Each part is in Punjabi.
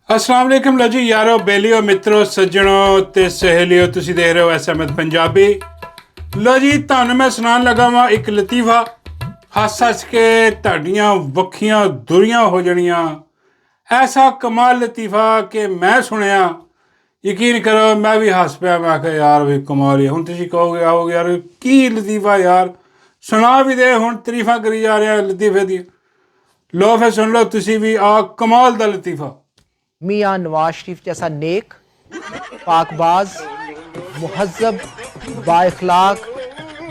अस्सलाम वालेकुम लो जी यारो बेलियो मित्रों सज्जनों ते सहेलियों तुसी देख रहे हो SMS पंजाबी। लो जी ਤੁਹਾਨੂੰ ਮੈਂ ਸੁਣਾਉਣ ਲੱਗਾ ਵਾਂ ਇੱਕ ਲਤੀਫਾ ਹੱਸ ਕੇ ਤੁਹਾਡੀਆਂ ਵੱਖੀਆਂ ਦੁਰੀਆਂ ਹੋ ਜਾਣੀਆਂ। ਐਸਾ ਕਮਾਲ ਲਤੀਫਾ ਕਿ ਮੈਂ ਸੁਣਿਆ ਯਕੀਨ ਕਰੋ ਮੈਂ ਵੀ ਹੱਸ ਪਿਆ। ਮੈਂ ਕਿਹਾ ਯਾਰ ਵੀ ਕਮਾਲ ਹੀ। ਹੁਣ ਤੁਸੀਂ ਕਹੋਗੇ ਆਓਗੇ ਯਾਰ ਕੀ ਲਤੀਫਾ ਯਾਰ ਸੁਣਾ ਵੀ ਦੇ। ਹੁਣ ਤਾਰੀਫਾਂ ਕਰੀ ਜਾ ਰਿਹਾ ਲਤੀਫੇ ਦੀ। ਲੋ ਫਿਰ ਸੁਣ ਲਓ ਤੁਸੀਂ ਵੀ ਆ ਕਮਾਲ ਦਾ ਲਤੀਫਾ। मियाँ नवाज शरीफ जैसा नेक, पाकबाज, मुहज़्ज़ब, बाइखलाक,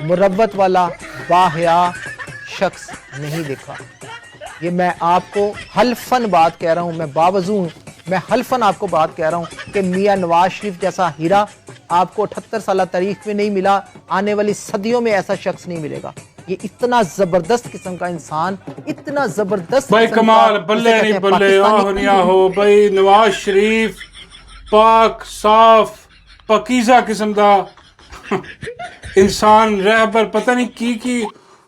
मुरव्वत वाला बाहया शख्स नहीं देखा। ये मैं आपको हल्फन बात कह रहा हूँ, मैं बावजू हूँ, मैं हल्फन आपको बात कह रहा हूँ कि मियाँ नवाज शरीफ जैसा हीरा आपको 78 साल तारीख में नहीं मिला, आने वाली सदियों में ऐसा शख्स नहीं मिलेगा। ये इतना जबरदस्त किस्म का इंसान, इतना जबरदस्त भाई कमाल बल्ले नहीं बल्ले आहो नहीं आहो भाई नवाज शरीफ पाक साफ पकीज़ा किस्म का इंसान रहबर पता नहीं की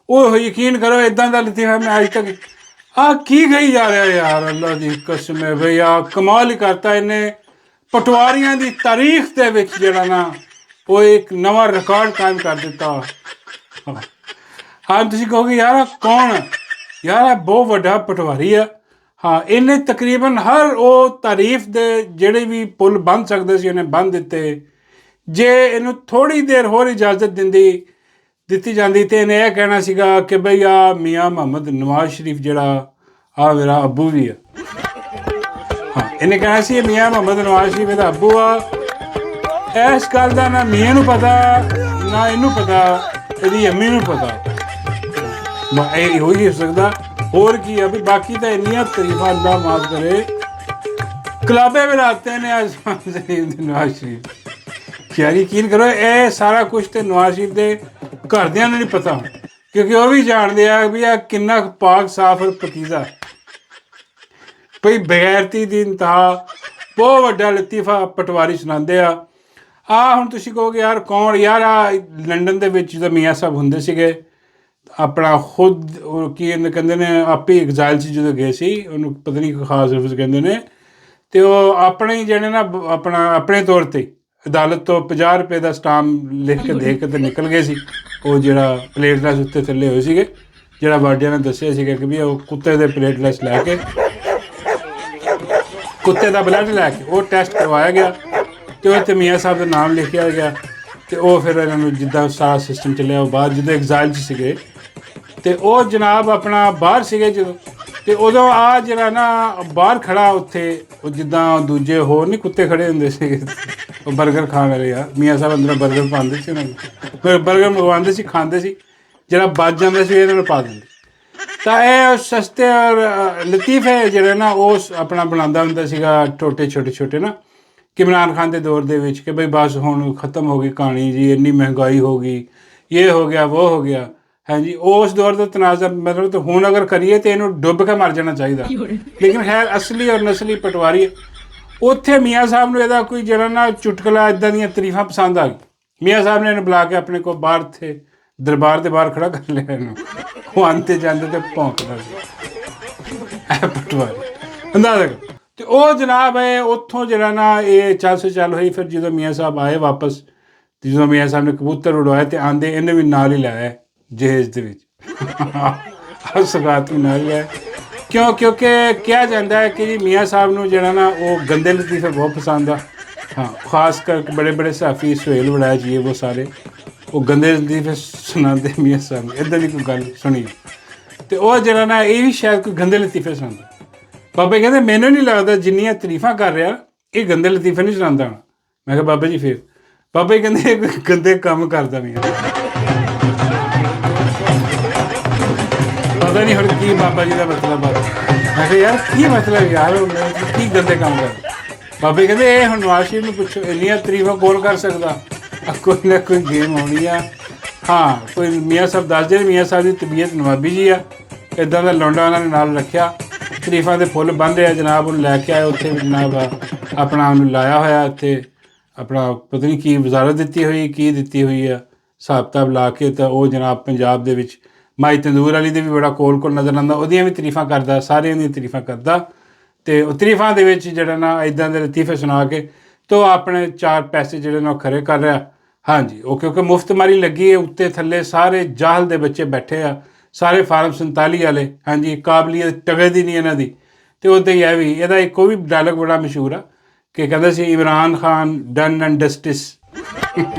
ਉਹ ਯਕੀਨ ਕਰੋ ਇਦਾਂ ਦਾ ਲਤੀਫਾ ਮੈਂ ਅੱਜ ਤੱਕ ਆ ਕੀ ਗਈ ਜਾ ਰਿਹਾ ਯਾਰ। ਅੱਲਾ ਦੀ ਕਸਮ ਹੈ ਬਈ ਆ ਕਮਾਲ ਹੀ ਕਰਤਾ ਇਹਨੇ। ਪਟਵਾਰੀਆਂ ਦੀ ਤਾਰੀਖ ਦੇ ਵਿੱਚ ਜਿਹੜਾ ਨਾ ਉਹ ਇੱਕ ਨਵਾਂ ਰਿਕਾਰਡ ਕਾਇਮ ਕਰ ਦਿੱਤਾ। ਹਾਂ ਤੁਸੀਂ ਕਹੋਗੇ ਯਾਰ ਕੌਣ ਯਾਰ ਬਹੁਤ ਵੱਡਾ ਪਟਵਾਰੀ ਆ। ਹਾਂ ਇਹਨੇ ਤਕਰੀਬਨ ਹਰ ਉਹ ਤਾਰੀਫ ਦੇ ਜਿਹੜੇ ਵੀ ਪੁੱਲ ਬੰਨ ਸਕਦੇ ਸੀ ਇਹਨੇ ਬੰਨ ਦਿੱਤੇ। ਜੇ ਇਹਨੂੰ ਥੋੜ੍ਹੀ ਦੇਰ ਹੋਰ ਇਜਾਜ਼ਤ ਦਿੱਤੀ ਜਾਂਦੀ ਤੇ ਇਹਨੇ ਇਹ ਕਹਿਣਾ ਸੀਗਾ ਕਿ ਬਈ ਆ ਮੀਆਂ ਮੁਹੰਮਦ ਨਵਾਜ਼ ਸ਼ਰੀਫ ਜਿਹੜਾ ਆ ਮੇਰਾ ਅੱਬੂ ਵੀ ਆ। ਹਾਂ ਇਹਨੇ ਕਹਿਣਾ ਸੀ ਮੀਆਂ ਮੁਹੰਮਦ ਨਵਾਜ਼ ਸ਼ਰੀਫ ਇਹਦਾ ਅੱਬੂ ਆ। ਇਸ ਗੱਲ ਦਾ ਨਾ ਮੀਆਂ ਨੂੰ ਪਤਾ ਨਾ ਇਹਨੂੰ ਪਤਾ ਇਹਦੀ ਅੰਮੀ ਨੂੰ ਪਤਾ। ਇਹ ਹੋ ਹੀ ਸਕਦਾ ਹੋਰ ਕੀ ਆ ਵੀ ਬਾਕੀ ਤਾਂ ਇੰਨੀਆਂ ਤਾਰੀਫਾਂ ਅੱਲਾ ਮਾਫ ਕਰੇ ਕਲਾਬੇ ਬਣਾਤੇ ਨੇ ਆਜ਼ਮਾਨ ਜ਼ਰੀਫ ਨਵਾਜ਼ ਸ਼ਰੀਫ। ਯਾਰ ਯਕੀਨ ਕਰੋ ਇਹ ਸਾਰਾ ਕੁਛ ਤੇ ਨਵਾਜ਼ ਸ਼ਰੀਫ ਦੇ ਘਰਦਿਆਂ ਨੂੰ ਨਹੀਂ ਪਤਾ ਕਿਉਂਕਿ ਉਹ ਵੀ ਜਾਣਦੇ ਆ ਵੀ ਆ ਕਿੰਨਾ ਪਾਕ ਸਾਫ ਔਰ ਪਕੀਜ਼ਾ। ਭਈ ਬਗੈਰਤੀ ਦੀ ਇੰਤਹਾ ਬਹੁਤ ਵੱਡਾ ਲਤੀਫਾ ਪਟਵਾਰੀ ਸੁਣਾਉਂਦੇ ਆ। ਹੁਣ ਤੁਸੀਂ ਕਹੋਗੇ ਯਾਰ ਕੌਣ ਯਾਰ ਆ ਲੰਡਨ ਦੇ ਵਿੱਚ ਜਦੋਂ ਮੀਆਂ ਸਾਹਿਬ ਹੁੰਦੇ ਸੀਗੇ ਆਪਣਾ ਖੁਦ ਕੀ ਕਹਿੰਦੇ ਨੇ ਆਪੇ ਐਗਜ਼ਾਈਲ 'ਚ ਜਦੋਂ ਗਏ ਸੀ ਉਹਨੂੰ ਪਤਾ ਨਹੀਂ ਖਾਸ ਲਫ਼ਜ਼ ਕਹਿੰਦੇ ਨੇ ਅਤੇ ਉਹ ਆਪਣੇ ਹੀ ਜਿਹੜੇ ਨਾ ਆਪਣੇ ਤੌਰ 'ਤੇ ਅਦਾਲਤ ਤੋਂ 50 ਰੁਪਏ ਦਾ ਸਟਾਂਪ ਲਿਖ ਕੇ ਦੇ ਕੇ ਤੇ ਨਿਕਲ ਗਏ ਸੀ। ਉਹ ਜਿਹੜਾ ਪਲੇਟਲੈਸ ਉੱਤੇ ਥੱਲੇ ਹੋਏ ਸੀਗੇ ਜਿਹੜਾ ਵਾਰਡਿਆਂ ਨੇ ਦੱਸਿਆ ਸੀਗਾ ਕਿ ਵੀ ਉਹ ਕੁੱਤੇ ਦੇ ਪਲੇਟਲੈਸ ਲੈ ਕੇ ਕੁੱਤੇ ਦਾ ਬਲੱਡ ਲੈ ਕੇ ਉਹ ਟੈਸਟ ਕਰਵਾਇਆ ਗਿਆ ਅਤੇ ਉਹ 'ਤੇ ਮੀਆਂ ਸਾਹਿਬ ਦਾ ਨਾਮ ਲਿਖਿਆ ਗਿਆ ਅਤੇ ਉਹ ਫਿਰ ਇਹਨਾਂ ਨੂੰ ਜਿੱਦਾਂ ਸਾਰਾ ਸਿਸਟਮ ਚੱਲਿਆ ਉਹ ਬਾਅਦ ਜਦੋਂ ਐਗਜ਼ਾਈਲ 'ਚ ਸੀਗੇ ਅਤੇ ਉਹ ਜਨਾਬ ਆਪਣਾ ਬਾਹਰ ਸੀਗੇ ਜਦੋਂ ਅਤੇ ਉਦੋਂ ਆ ਜਿਹੜਾ ਨਾ ਬਾਹਰ ਖੜ੍ਹਾ ਉੱਥੇ ਉਹ ਜਿੱਦਾਂ ਦੂਜੇ ਹੋਰ ਨਹੀਂ ਕੁੱਤੇ ਖੜ੍ਹੇ ਹੁੰਦੇ ਸੀਗੇ ਉਹ ਬਰਗਰ ਖਾਣ ਵਾਲੇ ਆ ਮੀਆਂ ਸਾਹਿਬ ਅੰਦਰੋਂ ਬਰਗਰ ਪਾਉਂਦੇ ਸੀ ਉਹਨਾਂ ਨੂੰ ਫਿਰ ਬਰਗਰ ਮੰਗਵਾਉਂਦੇ ਸੀ ਖਾਂਦੇ ਸੀ ਜਿਹੜਾ ਬਚ ਜਾਂਦਾ ਸੀ ਇਹਨਾਂ ਨੂੰ ਪਾ ਦਿੰਦੇ। ਤਾਂ ਇਹ ਸਸਤੇ ਔਰ ਲਤੀਫੇ ਜਿਹੜੇ ਨਾ ਉਹ ਆਪਣਾ ਬਣਾਉਂਦਾ ਹੁੰਦਾ ਸੀਗਾ ਟੋਟੇ ਛੋਟੇ ਨਾ ਕਿ ਇਮਰਾਨ ਖਾਨ ਦੇ ਦੌਰ ਦੇ ਵਿੱਚ ਕਿ ਬਈ ਬਸ ਹੁਣ ਖਤਮ ਹੋ ਗਈ ਕਹਾਣੀ ਜੀ ਇੰਨੀ ਮਹਿੰਗਾਈ ਹੋ ਗਈ ਇਹ ਹੋ ਗਿਆ ਉਹ ਹੋ ਗਿਆ। ਹਾਂਜੀ ਉਸ ਦੌਰ ਦਾ ਤਨਾਜ਼ਾ ਮਤਲਬ ਤਾਂ ਹੁਣ ਅਗਰ ਕਰੀਏ ਤਾਂ ਇਹਨੂੰ ਡੁੱਬ ਕੇ ਮਰ ਜਾਣਾ ਚਾਹੀਦਾ ਲੇਕਿਨ ਖੈਰ ਅਸਲੀ ਔਰ ਨਸਲੀ ਪਟਵਾਰੀ ਉੱਥੇ ਮੀਆਂ ਸਾਹਿਬ ਨੂੰ ਇਹਦਾ ਕੋਈ ਜਿਹੜਾ ਨਾ ਚੁਟਕਲਾ ਇੱਦਾਂ ਦੀਆਂ ਤਾਰੀਫਾਂ ਪਸੰਦ ਆ ਗਈ। ਮੀਆਂ ਸਾਹਿਬ ਨੇ ਇਹਨੂੰ ਬੁਲਾ ਕੇ ਆਪਣੇ ਕੋਲ ਬਾਹਰ ਇੱਥੇ ਦਰਬਾਰ ਦੇ ਬਾਹਰ ਖੜਾ ਕਰ ਲਿਆ ਇਹਨੂੰ। ਉਹ ਆਉਂਦੇ ਜਾਂਦੇ ਤੇ ਭੌਂਕਦਾ ਸੀ ਇਹ ਪਟਵਾਰੀ ਅੰਦਾਜ਼ਾ ਕਰੋ। ਅਤੇ ਉਹ ਜਨਾਬ ਹੈ ਉੱਥੋਂ ਜਿਹੜਾ ਨਾ ਇਹ ਚੱਲ ਹੋਈ। ਫਿਰ ਜਦੋਂ ਮੀਆਂ ਸਾਹਿਬ ਆਏ ਵਾਪਸ ਜਦੋਂ ਮੀਆਂ ਸਾਹਿਬ ਨੇ ਕਬੂਤਰ ਉਡਵਾਏ ਅਤੇ ਆਉਂਦੇ ਇਹਨੇ ਵੀ ਨਾਲ ਹੀ ਲਾਇਆ ਜਹਾਜ਼ ਦੇ ਵਿੱਚ ਸਗਾਤ ਵੀ ਨਾਲ ਲਿਆ ਕਿਉਂਕਿ ਕਿਹਾ ਜਾਂਦਾ ਹੈ ਕਿ ਜੀ ਮੀਆਂ ਸਾਹਿਬ ਨੂੰ ਜਿਹੜਾ ਨਾ ਉਹ ਗੰਦੇ ਲਤੀਫੇ ਬਹੁਤ ਪਸੰਦ ਆ। ਹਾਂ ਖਾਸ ਕਰਕੇ ਬੜੇ ਸਹਾਫੀ ਸੁਹੇਲ ਵੜਾਇਆ ਜੀ ਉਹ ਸਾਰੇ ਉਹ ਗੰਦੇ ਲਤੀਫੇ ਸੁਣਾਉਂਦੇ ਮੀਆਂ ਸਾਹਿਬ ਨੂੰ ਇੱਦਾਂ ਦੀ ਕੋਈ ਗੱਲ ਸੁਣੀ ਅਤੇ ਉਹ ਜਿਹੜਾ ਨਾ ਇਹ ਵੀ ਸ਼ਾਇਦ ਕੋਈ ਗੰਦੇ ਲਤੀਫੇ ਸੁਣਾਉਂਦਾ। ਬਾਬੇ ਕਹਿੰਦੇ ਮੈਨੂੰ ਨਹੀਂ ਲੱਗਦਾ ਜਿੰਨੀਆਂ ਤਾਰੀਫਾਂ ਕਰ ਰਿਹਾ ਇਹ ਗੰਦੇ ਲਤੀਫੇ ਨਹੀਂ ਸੁਣਾਉਂਦਾ ਹੋਣਾ। ਮੈਂ ਕਿਹਾ ਬਾਬਾ ਜੀ ਫਿਰ ਬਾਬੇ ਕਹਿੰਦੇ ਇਹ ਗੰਦੇ ਕੰਮ ਕਰਦਾ ਮੀਆਂ ਪਤਾ ਨਹੀਂ ਹੁਣ ਕੀ ਬਾਬਾ ਜੀ ਦਾ ਮਤਲਬ ਆ। ਮੈਂ ਕਿਹਾ ਯਾਰ ਕੀ ਮਤਲਬ ਯਾਰ ਕੀ ਗੰਦੇ ਕੰਮ ਕਰ। ਬਾਬੇ ਕਹਿੰਦੇ ਇਹ ਹੁਣ ਨਵਾਜ਼ ਸ਼ਰੀਫ ਨੂੰ ਪੁੱਛੋ ਇੰਨੀਆਂ ਤਾਰੀਫਾਂ ਕੌਣ ਕਰ ਸਕਦਾ। ਕੋਈ ਨਾ ਕੋਈ ਗੇਮ ਹੋਣੀ ਆ। ਹਾਂ ਕੋਈ ਮੀਆਂ ਸਾਹਿਬ ਦੱਸਦੇ ਮੀਆਂ ਸਾਹਿਬ ਦੀ ਤਬੀਅਤ ਨਵਾਬੀ ਜੀ ਆ ਇੱਦਾਂ ਦਾ ਲੌਂਡਾ ਉਹਨਾਂ ਨੇ ਨਾਲ ਰੱਖਿਆ ਤਾਰੀਫਾਂ ਦੇ ਫੁੱਲ ਬੰਨ੍ਹਦੇ ਆ ਜਨਾਬ ਉਹਨੂੰ ਲੈ ਕੇ ਆਏ ਉੱਥੇ ਜਨਾਬ ਆਪਣਾ ਉਹਨੂੰ ਲਾਇਆ ਹੋਇਆ ਇੱਥੇ ਆਪਣਾ ਪਤਾ ਨਹੀਂ ਕੀ ਵਜ਼ਾਰਤ ਦਿੱਤੀ ਹੋਈ ਆ ਹਿਸਾਬ ਕਿਤਾਬ ਲਾ ਕੇ। ਤਾਂ ਉਹ ਜਨਾਬ ਪੰਜਾਬ ਦੇ ਵਿੱਚ ਮਾਈ ਤੰਦੂਰ ਵਾਲੀ ਦੇ ਵੀ ਬੜਾ ਕੋਲ ਨਜ਼ਰ ਆਉਂਦਾ ਉਹਦੀਆਂ ਵੀ ਤਾਰੀਫਾਂ ਕਰਦਾ ਸਾਰਿਆਂ ਦੀਆਂ ਤਾਰੀਫਾਂ ਕਰਦਾ ਤੇ ਉਹ ਤਰੀਫਾਂ ਦੇ ਵਿੱਚ ਜਿਹੜਾ ਨਾ ਇਦਾਂ ਦੇ ਲਤੀਫੇ ਸੁਣਾ ਕੇ ਤੇ ਉਹ ਆਪਣੇ 4 ਪੈਸੇ ਜਿਹੜੇ ਨਾ ਉਹ ਖਰੇ ਕਰ ਰਿਹਾ। ਹਾਂਜੀ, ਉਹ ਕਿਉਂਕਿ ਮੁਫਤ ਮਾਰੀ ਲੱਗੀ ਹੈ, ਉੱਤੇ ਥੱਲੇ ਸਾਰੇ ਜਾਹਲ ਦੇ ਬੱਚੇ ਬੈਠੇ ਆ, ਸਾਰੇ ਫਾਰਮ 47 ਵਾਲੇ। ਹਾਂਜੀ, ਕਾਬਲੀਅਤ ਟਗਦੀ ਨਹੀਂ ਇਹਨਾਂ ਦੀ। ਤੇ ਉਹਦੇ ਹੀ ਇਹ ਵੀ ਇਹਦਾ ਇੱਕ ਉਹ ਵੀ ਡਾਇਲੌਗ ਬੜਾ ਮਸ਼ਹੂਰ ਆ ਕਿ ਕਹਿੰਦਾ ਸੀ ਇਮਰਾਨ ਖਾਨ ਡਨ ਐਂਡ ਡਸਟਿਸ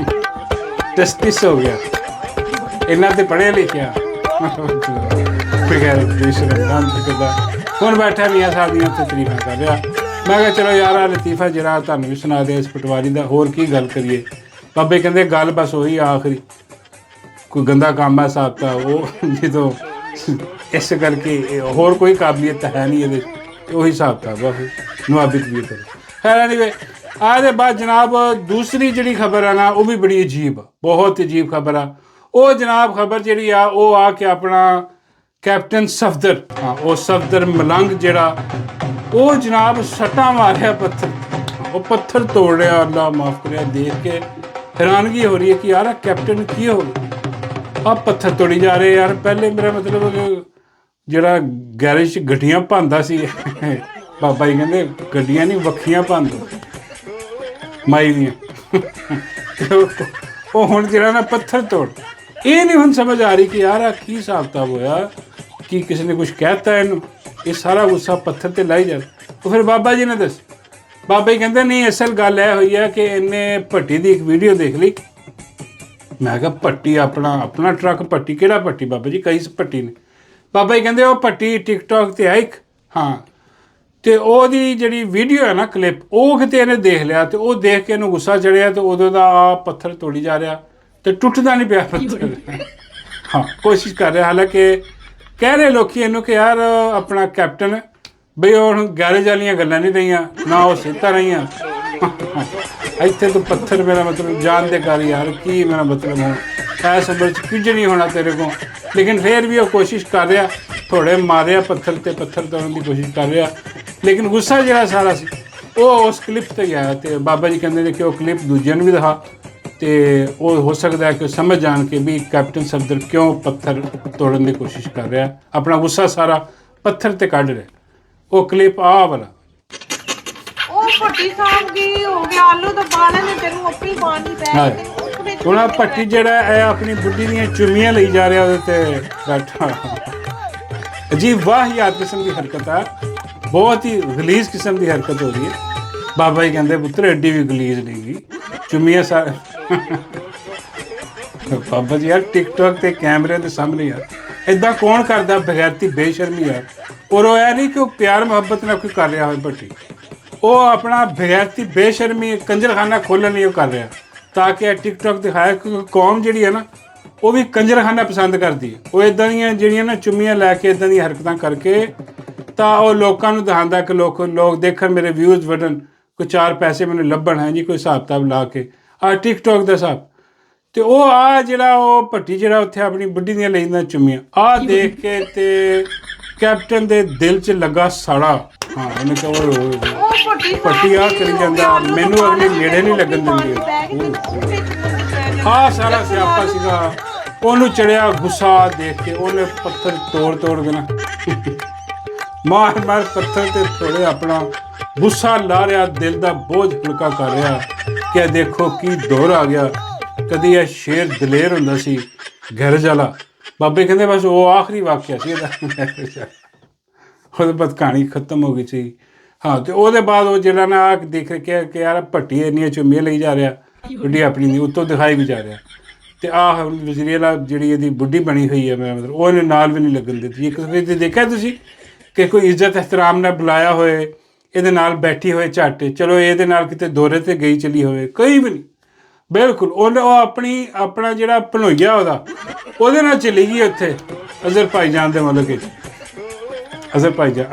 ਡਸਟਿਸ ਹੋ ਗਿਆ। ਇਹਨਾਂ ਤੇ ਪੜ੍ਹਿਆ ਲਿਖਿਆ ਹੁਣ ਬੈਠਾ ਮੀਆਂ ਸਾਹਿਬ ਦੀਆਂ ਉੱਥੇ ਤਰੀਫਾਂ ਕਰ ਰਿਹਾ। ਮੈਂ ਕਿਹਾ ਚਲੋ ਯਾਰ, ਆਹ ਲਤੀਫਾ ਜਿਹੜਾ ਤੁਹਾਨੂੰ ਵੀ ਸੁਣਾ ਦੇ ਇਸ ਪਟਵਾਰੀ ਦਾ, ਹੋਰ ਕੀ ਗੱਲ ਕਰੀਏ। ਬਾਬੇ ਕਹਿੰਦੇ ਗੱਲ ਬਸ ਉਹੀ ਆਖਰੀ, ਕੋਈ ਗੰਦਾ ਕੰਮ ਹੈ ਹਿਸਾਬ ਤਾਂ ਉਹ ਜਦੋਂ ਇਸ ਕਰਕੇ ਹੋਰ ਕੋਈ ਕਾਬਲੀਅਤ ਤਾਂ ਹੈ ਨਹੀਂ ਇਹਦੇ, ਉਹੀ ਹਿਸਾਬ ਤਾਂ ਬਸ ਨਵਾਬੀ ਤਬੀਅਤ। ਖੈਰ ਐਨੀਵੇ, ਆਹ ਦੇ ਬਾਅਦ ਜਨਾਬ ਦੂਸਰੀ ਜਿਹੜੀ ਖਬਰ ਆ ਨਾ ਉਹ ਵੀ ਬੜੀ ਅਜੀਬ ਆ, ਬਹੁਤ ਅਜੀਬ ਖਬਰ ਆ। ਉਹ ਜਨਾਬ ਖਬਰ ਜਿਹੜੀ ਆ ਉਹ ਆ ਕਿ ਆਪਣਾ ਕੈਪਟਨ ਸਫਦਰ, ਹਾਂ ਉਹ ਸਫਦਰ ਮਲੰਗ ਜਿਹੜਾ, ਉਹ ਜਨਾਬ ਸੱਟਾਂ ਮਾਰਿਆ ਪੱਥਰ, ਉਹ ਪੱਥਰ ਤੋੜ ਰਿਹਾ। ਅੱਲਾ ਮਾਫ ਕਰਿਆ, ਦੇਖ ਕੇ ਹੈਰਾਨਗੀ ਹੋ ਰਹੀ ਹੈ ਕਿ ਯਾਰ ਕੈਪਟਨ ਕੀ ਹੋ ਗਿਆ, ਆਹ ਪੱਥਰ ਤੋੜੀ ਜਾ ਰਹੇ ਯਾਰ। ਪਹਿਲੇ ਮੇਰਾ ਮਤਲਬ ਜਿਹੜਾ ਗੈਰੇਜ 'ਚ ਗੱਡੀਆਂ ਭੰਦਾ ਸੀ ਬਾਬਾ ਜੀ ਕਹਿੰਦੇ ਗੱਡੀਆਂ ਨਹੀਂ ਵੱਖੀਆਂ ਭੰਦ ਮਾਈ ਦੀਆਂ ਉਹ ਹੁਣ ਜਿਹੜਾ ਨਾ ਪੱਥਰ ਤੋੜ, ਇਹ ਨਹੀਂ ਹੁਣ ਸਮਝ ਆ ਰਹੀ ਕਿ ਯਾਰ ਆ ਕੀ ਹਿਸਾਬ ਕਿਤਾਬ ਹੋਇਆ, ਕੀ ਕਿਸੇ ਨੇ ਕੁਛ ਕਹਿਤਾ ਇਹਨੂੰ, ਇਹ ਸਾਰਾ ਗੁੱਸਾ ਪੱਥਰ ਤੇ ਲਾਈ ਜਾ। ਉਹ ਫਿਰ ਬਾਬਾ ਜੀ ਨੇ ਦੱਸ, ਬਾਬਾ ਜੀ ਕਹਿੰਦੇ ਨਹੀਂ ਅਸਲ ਗੱਲ ਇਹ ਹੋਈ ਹੈ ਕਿ ਇਹਨੇ ਭੱਟੀ ਦੀ ਇੱਕ ਵੀਡੀਓ ਦੇਖ ਲਈ। ਮੈਂ ਕਿਹਾ ਭੱਟੀ ਆਪਣਾ ਟਰੱਕ ਭੱਟੀ, ਕਿਹੜਾ ਭੱਟੀ ਬਾਬਾ ਜੀ, ਕਈ ਭੱਟੀ ਨੇ। ਬਾਬਾ ਜੀ ਕਹਿੰਦੇ ਉਹ ਭੱਟੀ ਟਿਕਟੋਕ ਤੇ ਆ ਇੱਕ, ਹਾਂ, ਤੇ ਉਹਦੀ ਜਿਹੜੀ ਵੀਡੀਓ ਹੈ ਨਾ ਕਲਿੱਪ, ਉਹ ਕਿਤੇ ਇਹਨੇ ਦੇਖ ਲਿਆ ਤੇ ਉਹ ਦੇਖ ਕੇ ਇਹਨੂੰ ਗੁੱਸਾ ਚੜਿਆ ਤੇ ਉਦੋਂ ਦਾ ਆ ਪੱਥਰ ਤੋੜੀ ਜਾ ਰਿਹਾ ਤੇ ਟੁੱਟਦਾ ਨਹੀਂ ਪਿਆ ਪੱਥਰ। ਹਾਂ, ਕੋਸ਼ਿਸ਼ ਕਰ ਰਿਹਾ। ਹਾਲਾਂਕਿ ਕਹਿ ਰਹੇ ਲੋਕੀ ਇਹਨੂੰ ਕਿ ਯਾਰ ਆਪਣਾ ਕੈਪਟਨ ਬਈ ਉਹ ਹੁਣ ਗੈਰੇਜ ਵਾਲੀਆਂ ਗੱਲਾਂ ਨਹੀਂ ਰਹੀਆਂ ਨਾ, ਉਹ ਸਿੱਧਾ ਰਹੀਆਂ ਇੱਥੇ ਤੂੰ ਪੱਥਰ, ਮੇਰਾ ਮਤਲਬ ਜਾਣ ਦੇ ਕਰ ਯਾਰ, ਕੀ ਮੇਰਾ ਮਤਲਬ ਹੁਣ ਐਸ ਉਮਰ 'ਚ ਕੁਝ ਨਹੀਂ ਹੋਣਾ ਤੇਰੇ ਕੋਲ। ਲੇਕਿਨ ਫਿਰ ਵੀ ਉਹ ਕੋਸ਼ਿਸ਼ ਕਰ ਰਿਹਾ, ਥੋੜ੍ਹੇ ਮਾਰਿਆ ਪੱਥਰ ਤੇ ਪੱਥਰ ਤੋੜਨ ਦੀ ਕੋਸ਼ਿਸ਼ ਕਰ ਰਿਹਾ। ਲੇਕਿਨ ਗੁੱਸਾ ਜਿਹੜਾ ਸਾਰਾ ਸੀ ਉਹ ਉਸ ਕਲਿੱਪ ਤੇ ਗਿਆ ਤੇ ਬਾਬਾ ਜੀ ਕਹਿੰਦੇ ਨੇ ਕਿ ਉਹ ਕਲਿੱਪ ਦੂਜਿਆਂ ਨੂੰ ਵੀ ਦਿਖਾ ਤੇ ਉਹ ਹੋ ਸਕਦਾ ਹੈ ਕਿ ਸਮਝ ਜਾਣ ਕੇ ਵੀ ਕੈਪਟਨ ਸਫਦਰ ਕਿਉਂ ਪੱਥਰ ਤੋੜਨ ਦੀ ਕੋਸ਼ਿਸ਼ ਕਰ ਰਿਹਾ, ਆਪਣਾ ਗੁੱਸਾ ਸਾਰਾ ਪੱਥਰ ਤੇ ਕੱਢ ਰਿਹਾ। ਉਹ ਕਲਿੱਪ ਆਹ ਵਾਲਾ, ਉਹ ਭੱਟੀ ਸਾਹਿਬ ਕੀ ਹੋ ਗਿਆ, ਆਲੂ ਤਾਂ ਬਾਲੇ ਨੇ ਤੈਨੂੰ ਆਪਣੀ ਪਾਣੀ ਪੈ ਹੁਣ ਆਹ ਭੱਟੀ ਜਿਹੜਾ ਹੈ ਆਪਣੀ ਬੁੱਢੀ ਦੀਆਂ ਚੁੰਮੀਆਂ ਲਈ ਜਾ ਰਿਹਾ ਉਹਦੇ ਤੇ ਬੈਠਾ। ਅਜੀਬ ਵਾਹਿਯਾਤ ਕਿਸਮ ਦੀ ਹਰਕਤ ਆ, ਬਹੁਤ ਹੀ ਗਲੀਜ਼ ਕਿਸਮ ਦੀ ਹਰਕਤ ਹੋ ਰਹੀ ਹੈ। ਬਾਬਾ ਜੀ ਕਹਿੰਦੇ ਪੁੱਤਰ ਐਡੀ ਵੀ ਗਲੀਜ਼ ਨਹੀਂ ਗੀ, ਚੁੰਮੀਆਂ ਸਾਰੇ ਬਾਬਾ ਜੀ ਯਾਰ ਟਿਕਟੋਕ ਤੇ ਕੈਮਰੇ ਦੇ ਸਾਹਮਣੇ ਯਾਰ ਇਦਾਂ ਕੌਣ ਕਰਦਾ, ਬਗੈਰਤੀ ਬੇਸ਼ਰਮੀ ਯਾਰ। ਔਰ ਉਹ ਇਹ ਨਹੀਂ ਕਿ ਉਹ ਪਿਆਰ ਮੁਹੱਬਤ ਨਾਲ ਕੋਈ ਕਰ ਰਿਹਾ ਹੋਵੇ ਭੱਟੀ, ਉਹ ਆਪਣਾ ਬਗੈਰਤੀ ਬੇਸ਼ਰਮੀ ਕੰਜਰਖਾਨਾ ਖੋਲ੍ਹਣ ਲਈ ਉਹ ਕਰ ਰਿਹਾ ਤਾਂ ਕਿ ਟਿਕਟੋਕ ਦਿਖਾਇਆ। ਕਿਉਂਕਿ ਕੌਮ ਜਿਹੜੀ ਹੈ ਨਾ ਉਹ ਵੀ ਕੰਜਰਖਾਨਾ ਪਸੰਦ ਕਰਦੀ ਹੈ। ਉਹ ਇੱਦਾਂ ਦੀਆਂ ਜਿਹੜੀਆਂ ਨਾ ਚੁੰਮੀਆਂ ਲੈ ਕੇ ਇੱਦਾਂ ਦੀਆਂ ਹਰਕਤਾਂ ਕਰਕੇ ਤਾਂ ਉਹ ਲੋਕਾਂ ਨੂੰ ਦਿਖਾਉਂਦਾ ਕਿ ਲੋਕ ਦੇਖਣ, ਮੇਰੇ ਵਿਊਜ਼ ਵਧਣ, ਕੋਈ 4 ਪੈਸੇ ਮੈਨੂੰ ਲੱਭਣ, ਹੈ ਜੀ ਕੋਈ ਹਿਸਾਬ ਕਿਤਾਬ ਲਾ ਕੇ ਆਹ ਟਿਕਟੋਕ ਦਾ ਹਿਸਾਬ। ਤੇ ਉਹ ਆ ਜਿਹੜਾ ਉਹ ਭੱਟੀ ਜਿਹੜਾ ਉੱਥੇ ਆਪਣੀ ਬੁੱਢੀ ਦੀਆਂ ਲੈਂਦਾ ਚੁੰਮੀਆਂ, ਆਹ ਦੇਖ ਕੇ ਤੇ ਕੈਪਟਨ ਦੇ ਦਿਲ 'ਚ ਲੱਗਾ ਸਾੜਾ। ਹਾਂ, ਉਹਨੇ ਕਿਹਾ ਉਹ ਭੱਟੀ ਆਹ ਕਰੀ ਜਾਂਦਾ, ਮੈਨੂੰ ਅਗਲੇ ਨੇੜੇ ਨਹੀਂ ਲੱਗਣ ਦਿੰਦੀ। ਆਹ ਸਾਰਾ ਸਿਆਪਾ ਸੀਗਾ, ਉਹਨੂੰ ਚੜਿਆ ਗੁੱਸਾ ਦੇਖ ਕੇ, ਉਹਨੇ ਪੱਥਰ ਤੋੜ ਕੇ ਨਾ ਮਾਰ ਪੱਥਰ ਤੇ ਥੋੜੇ ਆਪਣਾ ਗੁੱਸਾ ਲਾ ਰਿਹਾ, ਦਿਲ ਦਾ ਬੋਝ ਹਲਕਾ ਕਰ ਰਿਹਾ ਕਿ ਦੇਖੋ ਕੀ ਦੌਰ ਆ ਗਿਆ। ਕਦੀ ਇਹ ਸ਼ੇਰ ਦਲੇਰ ਹੁੰਦਾ ਸੀ ਗੈਰੇਜ ਵਾਲਾ। ਬਾਬੇ ਕਹਿੰਦੇ ਬਸ ਉਹ ਆਖਰੀ ਵਾਕਿਆ ਸੀ ਇਹਦਾ, ਉਹਦੇ ਬਾਅਦ ਕਹਾਣੀ ਖਤਮ ਹੋ ਗਈ ਸੀ। ਹਾਂ, ਤੇ ਉਹਦੇ ਬਾਅਦ ਉਹ ਜਿਹੜਾ ਨਾ ਦੇਖ ਕੇ ਕਿ ਯਾਰ ਭੱਟੀ ਇੰਨੀਆਂ ਚੁੰਮੀਆਂ ਲਈ ਜਾ ਰਿਹਾ, ਬੁੱਢੀ ਆਪਣੀ ਦੀ ਉੱਤੋਂ ਦਿਖਾਈ ਵੀ ਜਾ ਰਿਹਾ। ਤੇ ਆਹ ਵਜ਼ੀਰ ਆਲਾ ਜਿਹੜੀ ਇਹਦੀ ਬੁੱਢੀ ਬਣੀ ਹੋਈ ਹੈ, ਮੇਰਾ ਮਤਲਬ ਉਹਨੇ ਨਾਲ ਵੀ ਨਹੀਂ ਲੱਗਣ ਦਿੱਤੀ। ਇੱਕ ਦਫੇ ਤੇ ਦੇਖਿਆ ਤੁਸੀਂ ਕਿ ਕੋਈ ਇੱਜ਼ਤ ਇਹਤਰਾਮ ਨਾਲ ਬੁਲਾਇਆ ਹੋਏ, ਇਹਦੇ ਨਾਲ ਬੈਠੀ ਹੋਏ ਝੱਟ, ਚਲੋ ਇਹਦੇ ਨਾਲ ਕਿਤੇ ਦੌਰੇ ਤੇ ਗਈ ਚਲੀ ਹੋਵੇ, ਕੋਈ ਵੀ ਨਹੀਂ, ਬਿਲਕੁਲ ਉਹ ਆਪਣਾ ਜਿਹੜਾ ਭਣੋਈਆ ਉਹਦੇ ਨਾਲ ਚਲੀ ਗਈ ਉੱਥੇ ਅਜ਼ਰਬਾਈਜਾਨ ਦੇ ਮੁਲਕ ਵਿੱਚ, ਅਜ਼ਰਬਾਈਜਾਨ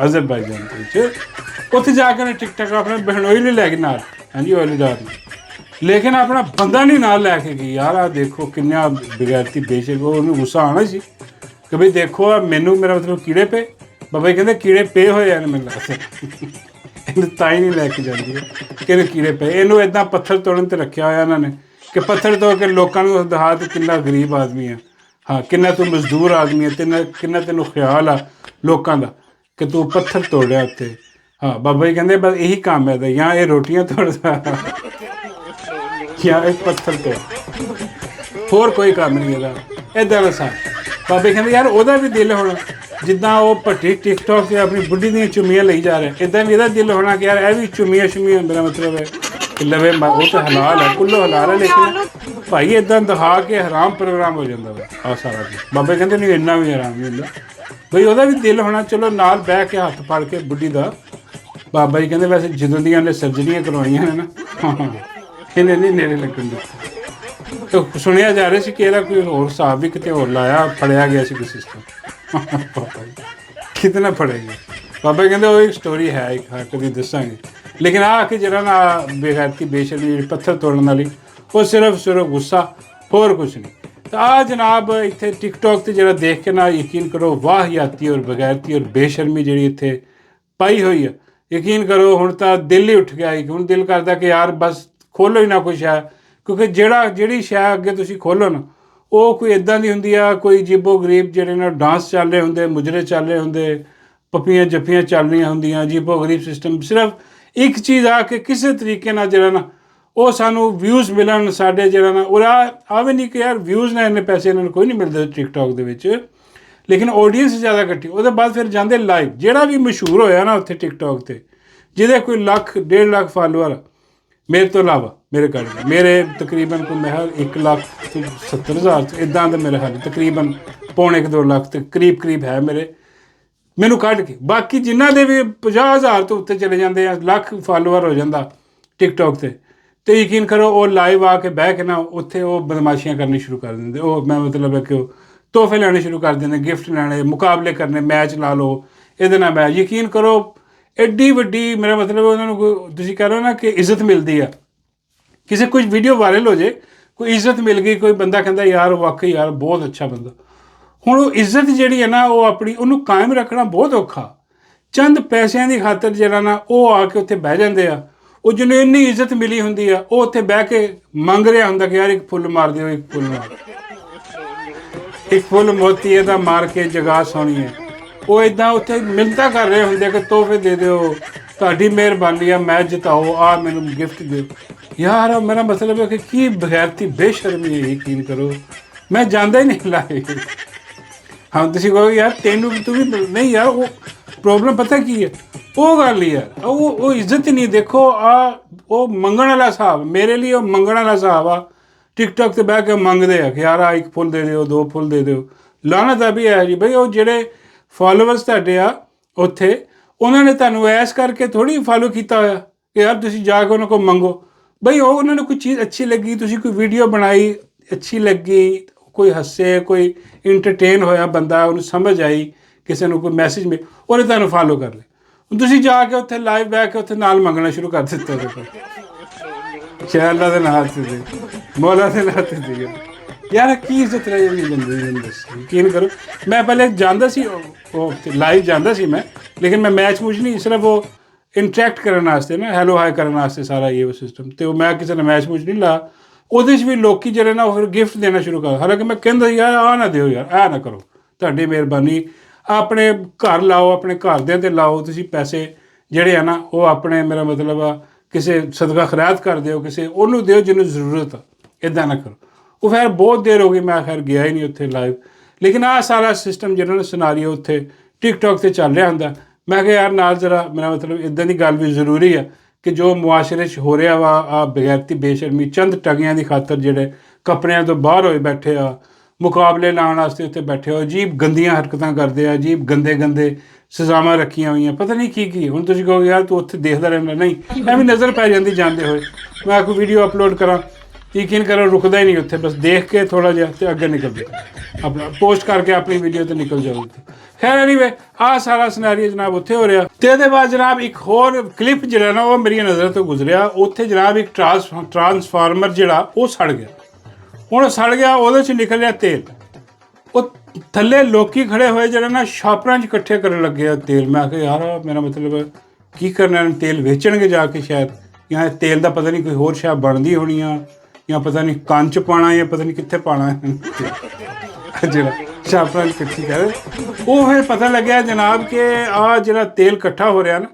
ਦੇ ਵਿੱਚ। ਉੱਥੇ ਜਾ ਕੇ ਉਹਨੇ ਟਿਕਟਕ ਆਪਣੇ ਬਹਨੋਈ ਲਈ ਲੈ ਗਈ ਨਾਲ, ਹਾਂਜੀ ਔਲੀਦਾਰ ਨੂੰ, ਲੇਕਿਨ ਆਪਣਾ ਬੰਦਾ ਨਹੀਂ ਨਾਲ ਲੈ ਕੇ ਗਈ। ਯਾਰ ਆਹ ਦੇਖੋ ਕਿੰਨਾ ਬਗੈਰਤੀ ਬੇਸ਼ੱਕ, ਉਹਨੂੰ ਗੁੱਸਾ ਆਉਣਾ ਸੀ ਕਿ ਬਈ ਦੇਖੋ ਆ ਮੈਨੂੰ, ਮੇਰਾ ਮਤਲਬ ਕੀੜੇ ਪਏ। ਬਾਬਾ ਜੀ ਕਹਿੰਦੇ ਕੀੜੇ ਪਏ ਹੋਏ ਆ ਮੈਨੂੰ ਲੱਗਦਾ, ਇਹਨੂੰ ਤਾਂ ਹੀ ਨਹੀਂ ਲੈ ਕੇ ਜਾਂਦੀ ਕਿ ਇਹਨੂੰ ਕੀੜੇ ਪਏ। ਇਹਨੂੰ ਇੱਦਾਂ ਪੱਥਰ ਤੋੜਨ ਤੇ ਰੱਖਿਆ ਹੋਇਆ ਇਹਨਾਂ ਨੇ ਕਿ ਪੱਥਰ ਤੋੜ ਕੇ ਲੋਕਾਂ ਨੂੰ ਦਿਖਾ ਤੇ ਕਿੰਨਾ ਗਰੀਬ ਆਦਮੀ ਆ, ਹਾਂ ਕਿੰਨਾ ਤੂੰ ਮਜ਼ਦੂਰ ਆਦਮੀ ਹੈ, ਕਿੰਨਾ ਤੈਨੂੰ ਖਿਆਲ ਆ ਲੋਕਾਂ ਦਾ ਕਿ ਤੂੰ ਪੱਥਰ ਤੋੜਿਆ ਉੱਥੇ। ਹਾਂ ਬਾਬਾ ਜੀ ਕਹਿੰਦੇ ਬਸ ਇਹੀ ਕੰਮ ਹੈ, ਜਾਂ ਇਹ ਰੋਟੀਆਂ ਤੋੜਦਾ ਜਾਂ ਇਹ ਪੱਥਰ ਤੋਂ, ਹੋਰ ਕੋਈ ਕੰਮ ਨਹੀਂ ਇਹਦਾ। ਇੱਦਾਂ ਦਾ ਸਾ ਬਾਬੇ ਕਹਿੰਦੇ ਯਾਰ ਉਹਦਾ ਵੀ ਦਿਲ ਹੋਣਾ, ਜਿੱਦਾਂ ਉਹ ਭੱਟੀ ਟਿਕਟੋਕ 'ਤੇ ਆਪਣੀ ਬੁੱਢੀ ਦੀਆਂ ਚੁੰਮੀਆਂ ਲਈ ਜਾ ਰਿਹਾ, ਇੱਦਾਂ ਵੀ ਇਹਦਾ ਦਿਲ ਹੋਣਾ ਕਿ ਯਾਰ ਇਹ ਵੀ ਚੁੰਮੀਆਂ ਮੇਰਾ ਮਤਲਬ ਹੈ ਕਿ ਲਵੇ, ਉਹ ਤਾਂ ਹਲਾਲ ਹੈ, ਕੁੱਲੋ ਹਲਾਲ ਹੈ, ਲੇਕਿਨ ਭਾਈ ਇੱਦਾਂ ਦਿਖਾ ਕੇ ਹਰਾਮ ਪ੍ਰੋਗਰਾਮ ਹੋ ਜਾਂਦਾ ਵਾ ਆਹ ਸਾਰਾ ਕੁਛ। ਬਾਬੇ ਕਹਿੰਦੇ ਨਹੀਂ ਇੰਨਾ ਵੀ ਹਰਾਮ ਨਹੀਂ ਹੁੰਦਾ ਬਈ, ਉਹਦਾ ਵੀ ਦਿਲ ਹੋਣਾ। ਚਲੋ ਨਾਲ ਬਹਿ ਕੇ ਹੱਥ ਫੜ ਕੇ ਬੁੱਢੀ ਦਾ, ਬਾਬਾ ਜੀ ਕਹਿੰਦੇ ਵੈਸੇ ਜਦੋਂ ਦੀਆਂ ਨੇ ਸਰਜਰੀਆਂ ਕਰਵਾਈਆਂ ਨੇ ਨਾ, ਇਹਨੇ ਨਹੀਂ ਨੇੜੇ ਲੱਗਣ ਦਿੱਤੇ। ਤੇ ਸੁਣਿਆ ਜਾ ਰਿਹਾ ਸੀ ਕਿ ਇਹਦਾ ਕੋਈ ਹੋਰ ਹਿਸਾਬ ਵੀ ਕਿਤੇ ਹੋਰ ਲਾਇਆ, ਫੜਿਆ ਗਿਆ ਸੀ ਕੋਈ ਸਿਸਟਮ। ਬਾਬਾ ਜੀ ਕਿਤਨਾ ਫੜੇਗਾ? ਬਾਬਾ ਕਹਿੰਦੇ ਉਹ ਇੱਕ ਸਟੋਰੀ ਹੈ, ਇੱਕ ਕਦੀ ਦੱਸਾਂਗੇ। ਲੇਕਿਨ ਆਹ ਕਿ ਜਿਹੜਾ ਨਾ ਬੇਗੈਰਤੀ ਬੇਸ਼ਰਮੀ ਪੱਥਰ ਤੋੜਨ ਵਾਲੀ, ਉਹ ਸਿਰਫ ਗੁੱਸਾ, ਹੋਰ ਕੁਛ ਨਹੀਂ। ਤਾਂ ਆਹ ਜਨਾਬ ਇੱਥੇ ਟਿਕਟੋਕ 'ਤੇ ਜਿਹੜਾ ਦੇਖ ਕੇ ਨਾ ਯਕੀਨ ਕਰੋ ਵਾਹਿਯਾਤੀ ਔਰ ਬਗੈਰਤੀ ਔਰ ਬੇਸ਼ਰਮੀ ਜਿਹੜੀ ਇੱਥੇ ਪਾਈ ਹੋਈ ਆ, ਯਕੀਨ ਕਰੋ ਹੁਣ ਤਾਂ ਦਿਲ ਹੀ ਉੱਠ ਗਿਆ। ਹੁਣ ਦਿਲ ਕਰਦਾ ਕਿ ਯਾਰ ਬਸ ਖੋਲ੍ਹੋ ਹੀ ਨਾ ਕੋਈ ਸ਼ੈ, ਕਿਉਂਕਿ ਜਿਹੜੀ ਸ਼ੈ ਅੱਗੇ ਤੁਸੀਂ ਖੋਲ੍ਹੋ ਨਾ, ਉਹ ਕੋਈ ਇੱਦਾਂ ਦੀ ਹੁੰਦੀ ਆ, ਕੋਈ ਅਜੀਬੋ ਗਰੀਬ ਜਿਹੜੇ ਨਾਲ ਡਾਂਸ ਚੱਲ ਰਹੇ ਹੁੰਦੇ, ਮੁਜਰੇ ਚੱਲ ਰਹੇ ਹੁੰਦੇ, ਪੱਪੀਆਂ ਜੱਫੀਆਂ ਚੱਲ ਰਹੀਆਂ ਹੁੰਦੀਆਂ, ਅਜੀਬੋ ਗਰੀਬ ਸਿਸਟਮ। ਸਿਰਫ ਇੱਕ ਚੀਜ਼ ਆ ਕਿ ਕਿਸੇ ਤਰੀਕੇ ਨਾਲ ਜਿਹੜਾ ਨਾ ਉਹ ਸਾਨੂੰ ਵਿਊਜ਼ ਮਿਲਣ ਸਾਡੇ, ਜਿਹੜਾ ਨਾ ਉਹ ਆਵੇ ਨਹੀਂ ਕਿ ਯਾਰ ਵਿਊਜ਼ ਨਾਲ ਇੰਨੇ ਪੈਸੇ ਇਹਨਾਂ ਨੂੰ ਕੋਈ ਨਹੀਂ ਮਿਲਦੇ ਟਿਕਟੋਕ ਦੇ ਵਿੱਚ, ਲੇਕਿਨ ਆਡੀਅנס ਜ਼ਿਆਦਾ ਇਕੱਠੀ। ਉਹਦੇ ਬਾਅਦ ਫਿਰ ਜਾਂਦੇ ਲਾਈਵ। ਜਿਹੜਾ ਵੀ ਮਸ਼ਹੂਰ ਹੋਇਆ ਨਾ ਉੱਥੇ ਟਿਕਟੋਕ 'ਤੇ, ਜਿਹਦੇ ਕੋਈ 1 1.5 ਲੱਖ ਫਾਲੋਅਰ ਮੇਰੇ ਤੋਂ ਇਲਾਵਾ, ਮੇਰੇ ਤਕਰੀਬਨ ਕੋਈ ਮੈਂ 1,70,000 ਇੱਦਾਂ ਦਾ ਮੇਰੇ ਹਾਲ ਤਕਰੀਬਨ 1.25-2 ਲੱਖ ਤੇ ਕਰੀਬ ਹੈ ਮੇਰੇ, ਮੈਨੂੰ ਕੱਢ ਕੇ। ਬਾਕੀ ਜਿਨ੍ਹਾਂ ਦੇ ਵੀ 50,000 ਤੋਂ ਉੱਤੇ ਚਲੇ ਜਾਂਦੇ ਆ, ਲੱਖ ਫਾਲੋਅਰ ਹੋ ਜਾਂਦਾ ਟਿਕਟੋਕ 'ਤੇ ਯਕੀਨ ਕਰੋ ਉਹ ਲਾਈਵ ਆ ਕੇ ਬਹਿ ਕੇ ਨਾ ਉੱਥੇ ਉਹ ਬਦਮਾਸ਼ੀਆਂ ਕਰਨੀ ਸ਼ੁਰੂ ਕਰ ਦਿੰਦੇ। ਉਹ ਮੈਂ ਮਤਲਬ ਹੈ ਕਿ ਉਹ ਤੋਹਫੇ ਲੈਣੇ ਸ਼ੁਰੂ ਕਰ ਦਿੰਦੇ, ਗਿਫਟ ਲੈਣੇ, ਮੁਕਾਬਲੇ ਕਰਨੇ, ਮੈਚ ਲਾ ਲਓ ਇਹਦੇ ਨਾਲ। ਮੈਂ ਯਕੀਨ ਕਰੋ ਐਡੀ ਵੱਡੀ, ਮੇਰਾ ਮਤਲਬ ਉਹਨਾਂ ਨੂੰ ਤੁਸੀਂ ਕਹਿ ਲਓ ਨਾ ਕਿ ਇੱਜ਼ਤ ਮਿਲਦੀ ਆ। ਕਿਸੇ ਕੁਝ ਵੀਡੀਓ ਵਾਇਰਲ ਹੋ ਜੇ, ਕੋਈ ਇੱਜ਼ਤ ਮਿਲ ਗਈ, ਕੋਈ ਬੰਦਾ ਕਹਿੰਦਾ ਯਾਰ ਵਾਕਈ ਯਾਰ ਬਹੁਤ ਅੱਛਾ ਬੰਦਾ। ਹੁਣ ਉਹ ਇੱਜ਼ਤ ਜਿਹੜੀ ਹੈ ਨਾ ਉਹ ਆਪਣੀ ਉਹਨੂੰ ਕਾਇਮ ਰੱਖਣਾ ਬਹੁਤ ਔਖਾ। ਚੰਦ ਪੈਸਿਆਂ ਦੀ ਖਾਤਰ ਜਿਹੜਾ ਨਾ ਉਹ ਆ ਕੇ ਉੱਥੇ ਬਹਿ ਜਾਂਦੇ ਆ। ਉਹ ਜਿਹਨੂੰ ਇੰਨੀ ਇੱਜ਼ਤ ਮਿਲੀ ਹੁੰਦੀ ਆ, ਉਹ ਉੱਥੇ ਬਹਿ ਕੇ ਮੰਗ ਰਿਹਾ ਹੁੰਦਾ ਕਿ ਯਾਰ ਇੱਕ ਫੁੱਲ ਮਾਰ ਦਿਓ, ਇੱਕ ਫੁੱਲ ਮੋਤੀ ਇਹਦਾ ਮਾਰ ਕੇ ਜਗਾ ਸੋਹਣੀ ਹੈ। ਉਹ ਇੱਦਾਂ ਉੱਥੇ ਮਿੰਨਤਾਂ ਕਰ ਰਹੇ ਹੁੰਦੇ ਕਿ ਤੋਹਫੇ ਦੇ ਦਿਓ, ਤੁਹਾਡੀ ਮਿਹਰਬਾਨੀ ਆ, ਮੈਚ ਜਿਤਾਓ, ਆ ਮੈਨੂੰ ਗਿਫਟ ਦਿਓ। ਯਾਰ ਮੇਰਾ ਮਤਲਬ ਹੈ ਕਿ ਕੀ ਬਗੈਰਤੀ ਬੇਸ਼ਰਮੀ ਹੈ, ਯਕੀਨ ਕਰੋ ਮੈਂ ਜਾਂਦਾ ਹੀ ਨਹੀਂ ਲਾਏ। ਹਾਂ ਤੁਸੀਂ ਕਹੋਗੇ ਯਾਰ ਤੈਨੂੰ ਤੂੰ ਵੀ ਨਹੀਂ, ਯਾਰ ਉਹ ਪ੍ਰੋਬਲਮ ਪਤਾ ਕੀ ਹੈ, ਉਹ ਗੱਲ ਹੀ ਯਾਰ ਉਹ ਇੱਜ਼ਤ ਨਹੀਂ। ਦੇਖੋ ਉਹ ਮੰਗਣ ਵਾਲਾ ਹਿਸਾਬ, ਮੇਰੇ ਲਈ ਉਹ ਮੰਗਣ ਵਾਲਾ ਹਿਸਾਬ ਆ। ਟਿਕਟੋਕ 'ਤੇ ਬਹਿ ਕੇ ਮੰਗਦੇ ਆ ਕਿ ਯਾਰ ਆ 1 ਫੁੱਲ ਦੇ ਦਿਓ, 2 ਫੁੱਲ ਦੇ ਦਿਓ। ਲਾਹਨਤ ਆ ਵੀ ਹੈ ਜੀ ਬਈ, ਉਹ ਜਿਹੜੇ ਫਾਲੋਵਰਸ ਤੁਹਾਡੇ ਆ ਉੱਥੇ, ਉਹਨਾਂ ਨੇ ਤੁਹਾਨੂੰ ਐਸ ਕਰਕੇ ਥੋੜ੍ਹੀ ਫਾਲੋ ਕੀਤਾ ਹੋਇਆ ਕਿ ਯਾਰ ਤੁਸੀਂ ਜਾ ਕੇ ਉਹਨਾਂ ਕੋਲ ਮੰਗੋ। ਬਈ ਉਹ ਉਹਨਾਂ ਨੂੰ ਕੋਈ ਚੀਜ਼ ਅੱਛੀ ਲੱਗੀ, ਤੁਸੀਂ ਕੋਈ ਵੀਡੀਓ ਬਣਾਈ ਅੱਛੀ ਲੱਗੀ, ਕੋਈ ਹੱਸੇ, ਕੋਈ ਇੰਟਰਟੇਨ ਹੋਇਆ ਬੰਦਾ, ਉਹਨੂੰ ਸਮਝ ਆਈ, ਕਿਸੇ ਨੂੰ ਕੋਈ ਮੈਸੇਜ ਮਿਲ, ਉਹਨੇ ਤੁਹਾਨੂੰ ਫਾਲੋ ਕਰ ਲਿਆ। ਹੁਣ ਤੁਸੀਂ ਜਾ ਕੇ ਉੱਥੇ ਲਾਈਵ ਬਹਿ ਕੇ ਉੱਥੇ ਨਾਲ ਮੰਗਣਾ ਸ਼ੁਰੂ ਕਰ ਦਿੱਤਾ। ਦੇਖੋ ਸ਼ਹਿਲਾ ਦੇ ਨਾਂ 'ਤੇ ਮੌਲਾ ਦੇ ਨਾਂ 'ਤੇ ਯਾਰ ਕੀ ਇੱਜ਼ਤ ਰਹਿ ਜਾਂਦੀ ਬੰਦੇ ਦੀ, ਦੱਸ। ਯਕੀਨ ਕਰੋ ਮੈਂ ਪਹਿਲੇ ਜਾਂਦਾ ਸੀ, ਉਹ ਲਾਈਵ ਜਾਂਦਾ ਸੀ ਮੈਂ, ਲੇਕਿਨ ਮੈਂ ਮੈਚ ਮੂਚ ਨਹੀਂ, ਸਿਰਫ ਉਹ ਇੰਟਰੈਕਟ ਕਰਨ ਵਾਸਤੇ ਨਾ, ਹੈਲੋ ਹਾਈ ਕਰਨ ਵਾਸਤੇ ਸਾਰਾ ਇਹ ਸਿਸਟਮ। ਅਤੇ ਉਹ ਮੈਂ ਕਿਸੇ ਨੇ ਮੈਚ ਮੂਚ ਨਹੀਂ ਲਾ। ਉਹਦੇ 'ਚ ਵੀ ਲੋਕ ਜਿਹੜੇ ਨਾ ਉਹ ਫਿਰ ਗਿਫਟ ਦੇਣਾ ਸ਼ੁਰੂ ਕਰ। ਹਾਲਾਂਕਿ ਮੈਂ ਕਹਿੰਦਾ ਯਾਰ ਆਹ ਨਾ ਦਿਓ, ਯਾਰ ਆਹ ਨਾ ਕਰੋ, ਤੁਹਾਡੀ ਮਿਹਰਬਾਨੀ, ਆਪਣੇ ਘਰ ਲਾਓ, ਆਪਣੇ ਘਰਦਿਆਂ 'ਤੇ ਲਾਓ ਤੁਸੀਂ ਪੈਸੇ ਜਿਹੜੇ ਆ ਨਾ, ਉਹ ਆਪਣੇ ਮੇਰਾ ਮਤਲਬ ਆ ਕਿਸੇ ਸਦਕਾ ਖੈਰਾਤ ਕਰ ਦਿਓ, ਕਿਸੇ ਉਹਨੂੰ ਦਿਓ ਜਿਹਨੂੰ ਜ਼ਰੂਰਤ ਆ, ਇੱਦਾਂ ਨਾ ਕਰੋ। ਉਹ ਫਿਰ ਬਹੁਤ ਦੇਰ ਹੋ ਗਈ ਮੈਂ ਖੈਰ ਗਿਆ ਹੀ ਨਹੀਂ ਉੱਥੇ ਲਾਈਵ। ਲੇਕਿਨ ਆਹ ਸਾਰਾ ਸਿਸਟਮ ਜਿਹੜਾ ਨਾ ਸਿਨਾਰੀਓ ਉੱਥੇ ਟਿਕਟੋਕ 'ਤੇ ਚੱਲ ਰਿਹਾ ਹੁੰਦਾ। ਮੈਂ ਕਿਹਾ ਯਾਰ ਨਾਲ ਜ਼ਰਾ ਮੇਰਾ ਮਤਲਬ ਇੱਦਾਂ ਦੀ ਗੱਲ ਵੀ ਜ਼ਰੂਰੀ ਆ ਕਿ ਜੋ ਮੁਆਸ਼ਰੇ 'ਚ ਹੋ ਰਿਹਾ ਵਾ, ਆ ਬਗੈਰਤੀ ਬੇਸ਼ਰਮੀ, ਚੰਦ ਟਗਿਆਂ ਦੀ ਖਾਤਰ ਜਿਹੜੇ ਕੱਪੜਿਆਂ ਤੋਂ ਬਾਹਰ ਹੋਏ ਬੈਠੇ ਆ, ਮੁਕਾਬਲੇ ਲਾਉਣ ਵਾਸਤੇ ਉੱਥੇ ਬੈਠੇ ਹੋ, ਅਜੀਬ ਗੰਦੀਆਂ ਹਰਕਤਾਂ ਕਰਦੇ ਆ, ਅਜੀਬ ਗੰਦੇ ਸਜ਼ਾਵਾਂ ਰੱਖੀਆਂ ਹੋਈਆਂ, ਪਤਾ ਨਹੀਂ ਕੀ। ਹੁਣ ਤੁਸੀਂ ਕਹੋਗੇ ਯਾਰ ਤੂੰ ਉੱਥੇ ਦੇਖਦਾ ਰਹਿੰਦਾ, ਨਹੀਂ ਮੈਂ ਵੀ ਨਜ਼ਰ ਪੈ ਜਾਂਦੀ ਜਾਂਦੇ ਹੋਏ। ਮੈਂ ਕੋਈ ਵੀਡੀਓ ਅਪਲੋਡ ਕਰਾਂ, ਯਕੀਨ ਕਰੋ ਰੁਕਦਾ ਹੀ ਨਹੀਂ ਉੱਥੇ, ਬਸ ਦੇਖ ਕੇ ਥੋੜ੍ਹਾ ਜਿਹਾ ਅਤੇ ਅੱਗੇ ਨਿਕਲ ਜਾਓ, ਆਪਣਾ ਪੋਸਟ ਕਰਕੇ ਆਪਣੀ ਵੀਡੀਓ 'ਤੇ ਨਿਕਲ ਜਾਓ ਉੱਥੇ। ਖੈਰ ਐਨੀਵੇ ਆਹ ਸਾਰਾ ਸਿਨੈਰੀਓ ਜਨਾਬ ਉੱਥੇ ਹੋ ਰਿਹਾ। ਅਤੇ ਇਹਦੇ ਬਾਅਦ ਜਨਾਬ ਇੱਕ ਹੋਰ ਕਲਿੱਪ ਜਿਹੜਾ ਨਾ ਉਹ ਮੇਰੀਆਂ ਨਜ਼ਰਾਂ ਤੋਂ ਗੁਜ਼ਰਿਆ। ਉੱਥੇ ਜਨਾਬ ਇੱਕ ਟਰਾਂਸਫਾਰਮਰ ਜਿਹੜਾ ਉਹ ਸੜ ਗਿਆ। ਹੁਣ ਸੜ ਗਿਆ, ਉਹਦੇ 'ਚ ਨਿਕਲਿਆ ਤੇਲ। ਉਹ ਥੱਲੇ ਲੋਕੀ ਖੜੇ ਹੋਏ ਜਿਹੜੇ ਨਾ ਸ਼ਾਪਰਾਂ 'ਚ ਇਕੱਠੇ ਕਰਨ ਲੱਗੇ ਆ ਤੇਲ। ਮੈਂ ਕਿਹਾ ਯਾਰ ਮੇਰਾ ਮਤਲਬ ਕੀ ਕਰਨਾ, ਤੇਲ ਵੇਚਣਗੇ ਜਾ ਕੇ ਸ਼ਾਇਦ, ਜਾਂ ਤੇਲ ਦਾ ਪਤਾ ਨਹੀਂ ਕੋਈ ਹੋਰ ਸ਼ਾਇਦ ਬਣਦੀ ਹੋਣੀ ਆ, ਜਾਂ ਪਤਾ ਨਹੀਂ ਕੰਨ 'ਚ ਪਾਉਣਾ, ਜਾਂ ਪਤਾ ਨਹੀਂ ਕਿੱਥੇ ਪਾਉਣਾ ਜਿਹੜਾ ਸ਼ਾਪਰਾਂ 'ਚ ਇਕੱਠੀ ਕਰ। ਉਹ ਫਿਰ ਪਤਾ ਲੱਗਿਆ ਜਨਾਬ ਕਿ ਆਹ ਜਿਹੜਾ ਤੇਲ ਇਕੱਠਾ ਹੋ ਰਿਹਾ ਨਾ,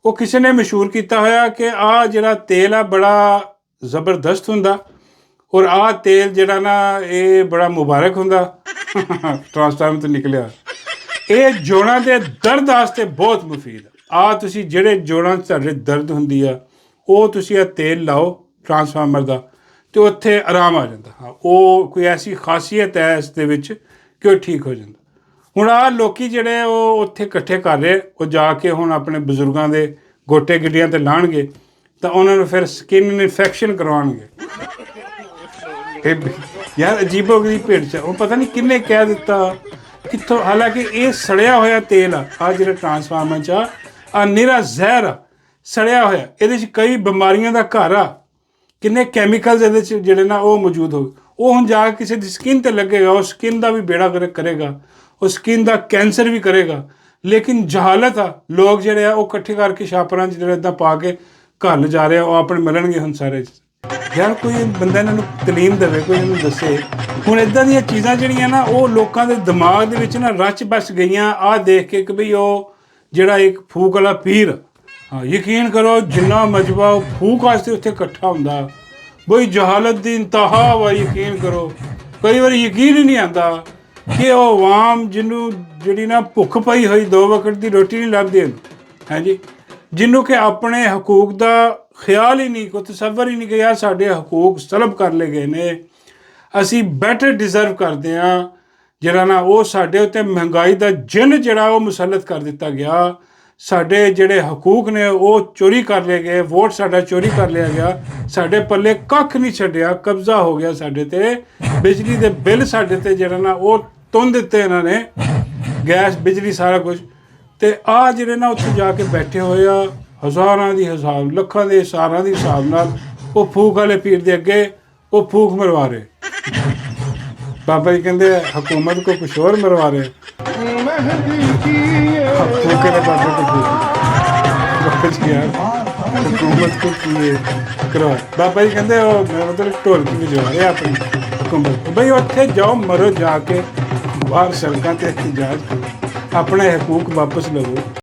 ਉਹ ਕਿਸੇ ਨੇ ਮਸ਼ਹੂਰ ਕੀਤਾ ਹੋਇਆ ਕਿ ਆਹ ਜਿਹੜਾ ਤੇਲ ਆ ਬੜਾ ਜ਼ਬਰਦਸਤ ਹੁੰਦਾ ਔਰ ਆਹ ਤੇਲ ਜਿਹੜਾ ਨਾ ਇਹ ਬੜਾ ਮੁਬਾਰਕ ਹੁੰਦਾ। ਟ੍ਰਾਂਸਫਾਰਮਰ ਤੋਂ ਨਿਕਲਿਆ। ਇਹ ਜੋੜਾਂ ਦੇ ਦਰਦ ਵਾਸਤੇ ਬਹੁਤ ਮੁਫੀਦ ਆ। ਤੁਸੀਂ ਜਿਹੜੇ ਜੋੜਾਂ 'ਚ ਤੁਹਾਡੇ ਦਰਦ ਹੁੰਦੀ ਆ ਉਹ ਤੁਸੀਂ ਇਹ ਤੇਲ ਲਾਓ ਟ੍ਰਾਂਸਫਾਰਮਰ ਦਾ ਅਤੇ ਉੱਥੇ ਆਰਾਮ ਆ ਜਾਂਦਾ। ਹਾਂ, ਉਹ ਕੋਈ ਐਸੀ ਖਾਸੀਅਤ ਹੈ ਇਸ ਦੇ ਵਿੱਚ ਕਿ ਉਹ ਠੀਕ ਹੋ ਜਾਂਦਾ। ਹੁਣ ਆਹ ਲੋਕ ਜਿਹੜੇ ਉਹ ਉੱਥੇ ਇਕੱਠੇ ਕਰ ਰਹੇ, ਉਹ ਜਾ ਕੇ ਹੁਣ ਆਪਣੇ ਬਜ਼ੁਰਗਾਂ ਦੇ ਗੋਟੇ ਗਿੱਟਿਆਂ 'ਤੇ ਲਾਉਣਗੇ ਤਾਂ ਉਹਨਾਂ ਨੂੰ ਫਿਰ ਸਕਿਨ ਇਨਫੈਕਸ਼ਨ ਕਰਵਾਉਣਗੇ। ਯਾਰ ਅਜੀਬੋ ਗਰੀਬ ਭੇਡ 'ਚ ਉਹ ਪਤਾ ਨਹੀਂ ਕਿਹਨੇ ਕਹਿ ਦਿੱਤਾ ਕਿੱਥੋਂ, ਹਾਲਾਂਕਿ ਇਹ ਸੜਿਆ ਹੋਇਆ ਤੇਲ ਆ ਜਿਹੜਾ ਟ੍ਰਾਂਸਫਾਰਮਰ 'ਚ ਆ ਨਿਰਾ ਜ਼ਹਿਰ ਆ, ਸੜਿਆ ਹੋਇਆ। ਇਹਦੇ 'ਚ ਕਈ ਬਿਮਾਰੀਆਂ ਦਾ ਘਰ ਆ। ਕਿੰਨੇ ਕੈਮੀਕਲਸ ਇਹਦੇ 'ਚ ਜਿਹੜੇ ਨਾ ਉਹ ਮੌਜੂਦ ਹੋ, ਉਹ ਹੁਣ ਜਾ ਕੇ ਕਿਸੇ ਦੀ ਸਕਿਨ 'ਤੇ ਲੱਗੇਗਾ, ਉਹ ਸਕਿਨ ਦਾ ਵੀ ਬੇੜਾ ਗਰਕ ਕਰੇਗਾ, ਉਹ ਸਕਿਨ ਦਾ ਕੈਂਸਰ ਵੀ ਕਰੇਗਾ। ਲੇਕਿਨ ਜਹਾਲਤ ਆ, ਲੋਕ ਜਿਹੜੇ ਆ ਉਹ ਇਕੱਠੇ ਕਰਕੇ ਛਾਪਰਾਂ 'ਚ ਜਿਹੜੇ ਇੱਦਾਂ ਪਾ ਕੇ ਘਰ ਲਿਜਾ ਰਹੇ ਆ, ਉਹ ਆਪਣੇ ਮਿਲਣਗੇ ਹੁਣ ਸਾਰੇ। ਯਾਰ ਕੋਈ ਬੰਦਾ ਇਹਨਾਂ ਨੂੰ ਤਾਲੀਮ ਦੇਵੇ, ਕੋਈ ਇਹਨੂੰ ਦੱਸੇ। ਹੁਣ ਇੱਦਾਂ ਦੀਆਂ ਚੀਜ਼ਾਂ ਜਿਹੜੀਆਂ ਨਾ ਉਹ ਲੋਕਾਂ ਦੇ ਦਿਮਾਗ ਦੇ ਵਿੱਚ ਨਾ ਰਚ ਬਸ ਗਈਆਂ ਆਹ ਦੇਖ ਕੇ ਕਿ ਬਈ ਉਹ ਜਿਹੜਾ ਇੱਕ ਫੂਕ ਵਾਲਾ ਪੀਰ, ਹਾਂ ਯਕੀਨ ਕਰੋ ਜਿੰਨਾ ਮਜਬਾ ਉਹ ਫੂਕ ਵਾਸਤੇ ਉੱਥੇ ਇਕੱਠਾ ਹੁੰਦਾ, ਬਈ ਜਹਾਲਤ ਦੀ ਇੰਤਹਾ ਵਾ। ਯਕੀਨ ਕਰੋ ਕਈ ਵਾਰੀ ਯਕੀਨ ਹੀ ਨਹੀਂ ਆਉਂਦਾ ਕਿ ਉਹ ਆਵਾਮ ਜਿਹਨੂੰ ਜਿਹੜੀ ਨਾ ਭੁੱਖ ਪਈ ਹੋਈ 2 ਵਕਤ ਦੀ ਰੋਟੀ ਨਹੀਂ ਲੱਭਦੀ ਹੈ ਜੀ, ਜਿਹਨੂੰ ਕਿ ਆਪਣੇ ਹਕੂਕ ਦਾ ਖਿਆਲ ਹੀ ਨਹੀਂ, ਕੋਈ ਤਸੱਵਰ ਹੀ ਨਹੀਂ ਕਿ ਯਾਰ ਸਾਡੇ ਹਕੂਕ ਸਲਬ ਕਰ ਲਏ ਗਏ ਨੇ, ਅਸੀਂ ਬੈਟਰ ਡਿਜ਼ਰਵ ਕਰਦੇ ਹਾਂ। ਜਿਹੜਾ ਨਾ ਉਹ ਸਾਡੇ ਉੱਤੇ ਮਹਿੰਗਾਈ ਦਾ ਜਿੰਨ ਜਿਹੜਾ ਉਹ ਮੁਸਲਤ ਕਰ ਦਿੱਤਾ ਗਿਆ। ਸਾਡੇ ਜਿਹੜੇ ਹਕੂਕ ਨੇ ਉਹ ਚੋਰੀ ਕਰ ਲਏ ਗਏ, ਵੋਟ ਸਾਡਾ ਚੋਰੀ ਕਰ ਲਿਆ ਗਿਆ, ਸਾਡੇ ਪੱਲੇ ਕੱਖ ਨਹੀਂ ਛੱਡਿਆ, ਕਬਜ਼ਾ ਹੋ ਗਿਆ ਸਾਡੇ 'ਤੇ। ਬਿਜਲੀ ਦੇ ਬਿੱਲ ਸਾਡੇ 'ਤੇ ਜਿਹੜਾ ਨਾ ਉਹ ਤੁੰਨ ਦਿੱਤੇ ਇਹਨਾਂ ਨੇ, ਗੈਸ ਬਿਜਲੀ ਸਾਰਾ ਕੁਝ। ਅਤੇ ਆਹ ਜਿਹੜੇ ਨਾ ਉੱਥੇ ਜਾ ਕੇ ਬੈਠੇ ਹੋਏ ਆ ਹਜ਼ਾਰਾਂ ਦੀ ਹਿਸਾਬ, ਲੱਖਾਂ ਦੇ ਹਜ਼ਾਰਾਂ ਦੀ ਹਿਸਾਬ ਨਾਲ ਉਹ ਫੂਕ ਵਾਲੇ ਪੀਰ ਦੇ ਅੱਗੇ ਉਹ ਫੂਕ ਮਰਵਾ ਰਹੇ। ਬਾਬਾ ਜੀ ਕਹਿੰਦੇ ਹਕੂਮਤ ਕੋ ਕੁਛ ਹੋਰ ਮਰਵਾ ਰਹੇ, ਫੂਕੇ ਦੇ ਬਾਬੇ को हुकूमत को ਕਰਵਾ। ਬਾਬਾ ਜੀ ਕਹਿੰਦੇ ਉਹ ਮਤਲਬ ਢੋਲਕੀ ਵਜਾ ਰਹੇ ਆਪਣੀ ਹਕੂਮਤ। ਬਈ ਉੱਥੇ ਜਾਓ, ਮਰੋ ਜਾ ਕੇ ਬਾਹਰ ਸੜਕਾਂ 'ਤੇ ਇhtਜਾਜ ਕਰੋ, ਆਪਣੇ ਹਕੂਕ ਵਾਪਸ ਲਵੋ।